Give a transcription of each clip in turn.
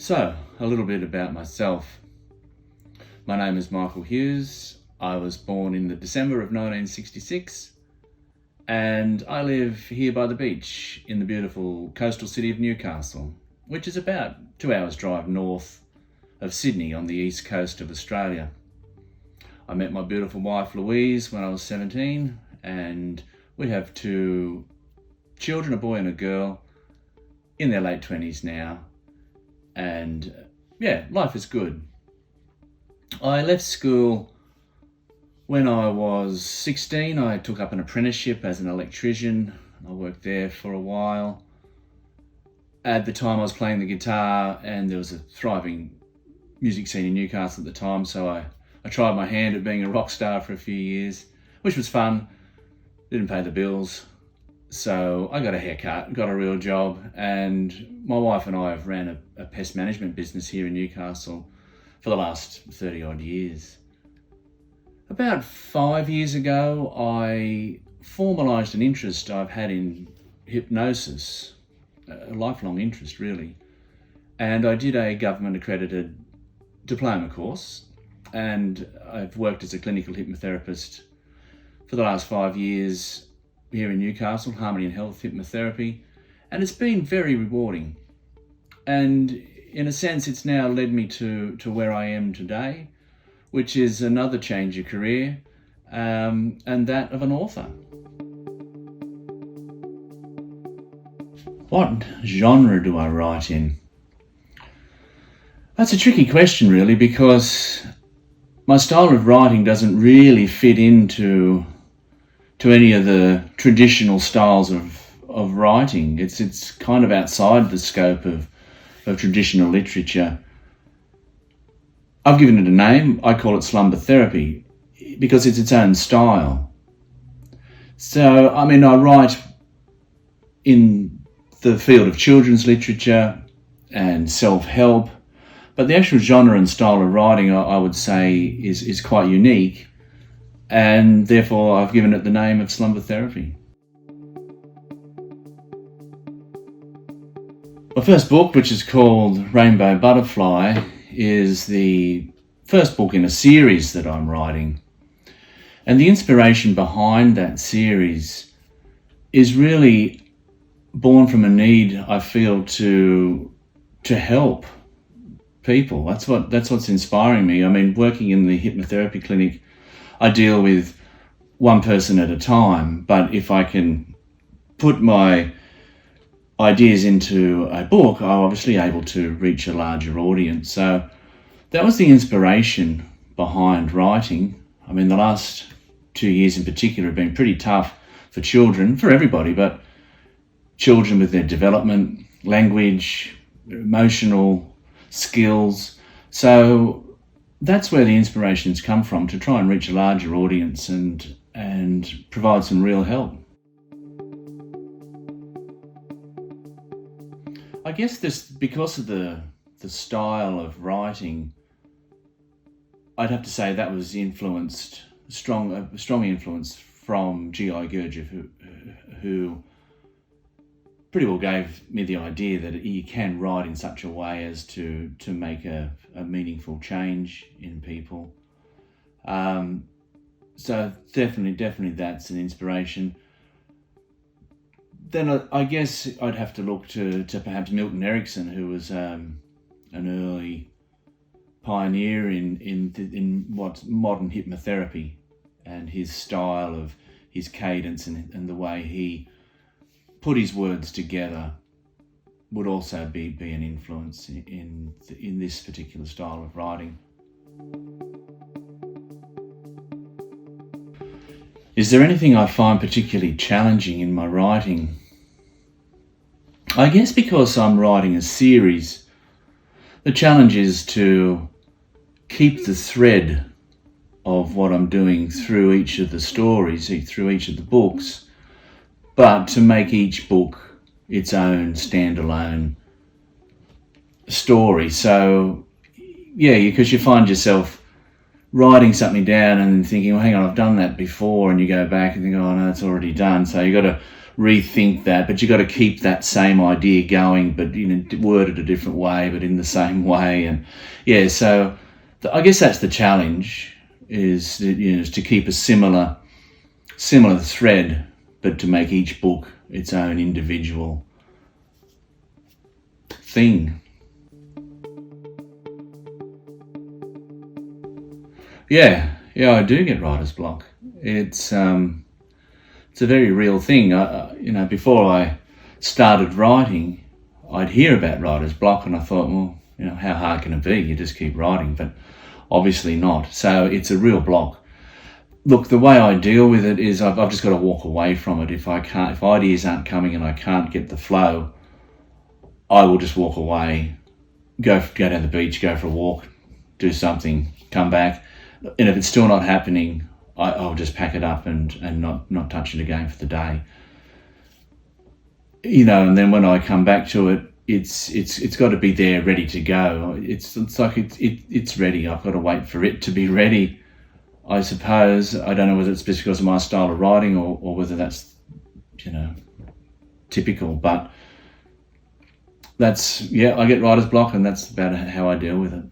So, a little bit about myself. My name is Michael Hughes. I was born in the December of 1966 and I live here by the beach in the beautiful coastal city of Newcastle, which is about 2 hours drive north of Sydney on the east coast of Australia. I met my beautiful wife Louise when I was 17 and we have 2 children, a boy and a girl, in their late 20s now. And life is good. I left school when I was 16. I took up an apprenticeship as an electrician. I worked there for a while. At the time I was playing the guitar and there was a thriving music scene in Newcastle at the time, so I tried my hand at being a rock star for a few years, which was fun. Didn't pay the bills. So I got a haircut, got a real job, and my wife and I have ran a pest management business here in Newcastle for the last 30 odd years. About 5 years ago, I formalised an interest I've had in hypnosis, a lifelong interest really, and I did a government accredited diploma course, and I've worked as a clinical hypnotherapist for the last 5 years here in Newcastle, Harmony and Health Hypnotherapy, and it's been very rewarding. And in a sense, it's now led me to where I am today, which is another change of career, and that of an author. What genre do I write in? That's a tricky question really, because my style of writing doesn't really fit into any of the traditional styles of writing. It's kind of outside the scope of traditional literature. I've given it a name. I call it slumber therapy because it's its own style. So, I write in the field of children's literature and self-help, but the actual genre and style of writing, I would say, is quite unique. And therefore I've given it the name of slumber therapy. My first book, which is called Rainbow Butterfly, is the first book in a series that I'm writing. And the inspiration behind that series is really born from a need I feel to help people. That's what's inspiring me. Working in the hypnotherapy clinic, I deal with one person at a time, but if I can put my ideas into a book, I'm obviously able to reach a larger audience. So that was the inspiration behind writing. The last 2 years in particular have been pretty tough for children, for everybody, but children with their development, language, emotional skills. So that's where the inspirations come from, to try and reach a larger audience and provide some real help. I guess because of the style of writing, I'd have to say that was influenced, a strong influence from G.I. Gurdjieff, who pretty well gave me the idea that you can write in such a way as to make a meaningful change in people. So definitely that's an inspiration. Then I guess I'd have to look to perhaps Milton Erickson, who was an early pioneer in what's modern hypnotherapy, and his style of his cadence and the way he put his words together would also be an influence in this particular style of writing. Is there anything I find particularly challenging in my writing? I guess because I'm writing a series, the challenge is to keep the thread of what I'm doing through each of the stories, through each of the books, but to make each book its own standalone story. So, because you find yourself writing something down and thinking, well, hang on, I've done that before, and you go back and think, oh no, it's already done. So you got to rethink that, but you got to keep that same idea going, but worded a different way, but in the same way. And yeah, so I guess that's the challenge, is to keep a similar thread, but to make each book its own individual thing. Yeah, I do get writer's block. It's a very real thing. Before I started writing, I'd hear about writer's block, and I thought, well, how hard can it be? You just keep writing, but obviously not. So it's a real block. Look, the way I deal with it is I've just got to walk away from it. If ideas aren't coming and I can't get the flow, I will just walk away, go down the beach, go for a walk, do something, come back. And if it's still not happening, I'll just pack it up and not touch it again for the day. And then when I come back to it, it's got to be there, ready to go. It's like it's ready. I've got to wait for it to be ready, I suppose. I don't know whether it's just because of my style of writing or whether that's typical, but I get writer's block, and that's about how I deal with it.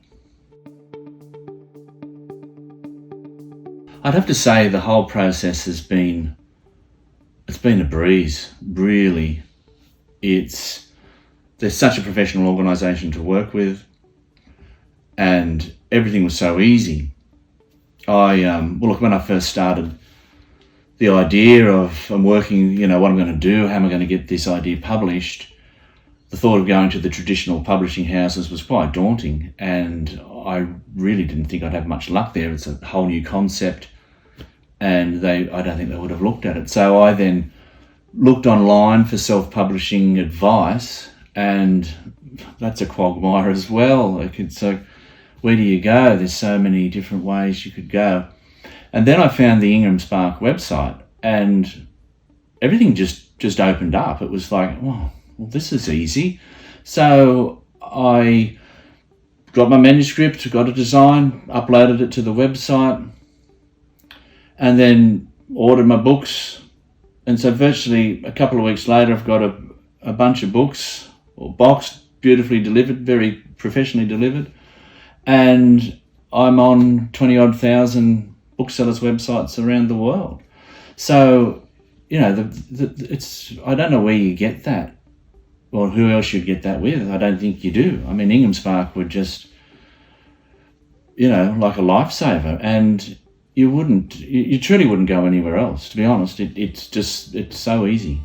I'd have to say the whole process has been a breeze, really. There's such a professional organisation to work with, and everything was so easy. When I first started, the idea of I'm working, what I'm going to do, how am I going to get this idea published, the thought of going to the traditional publishing houses was quite daunting, and I really didn't think I'd have much luck there. It's a whole new concept, and I don't think they would have looked at it. So I then looked online for self-publishing advice, and that's a quagmire as well. So where do you go? There's so many different ways you could go. And then I found the IngramSpark website, and everything just opened up. It was like, well, this is easy. So I got my manuscript, got a design, uploaded it to the website, and then ordered my books. And so virtually a couple of weeks later, I've got a bunch of books, or boxed, beautifully delivered, very professionally delivered. And I'm on 20-odd thousand booksellers' websites around the world. So, I don't know where you get that, or who else you'd get that with. I don't think you do. I mean, IngramSpark would just, like a lifesaver, and you truly wouldn't go anywhere else, to be honest. It's so easy.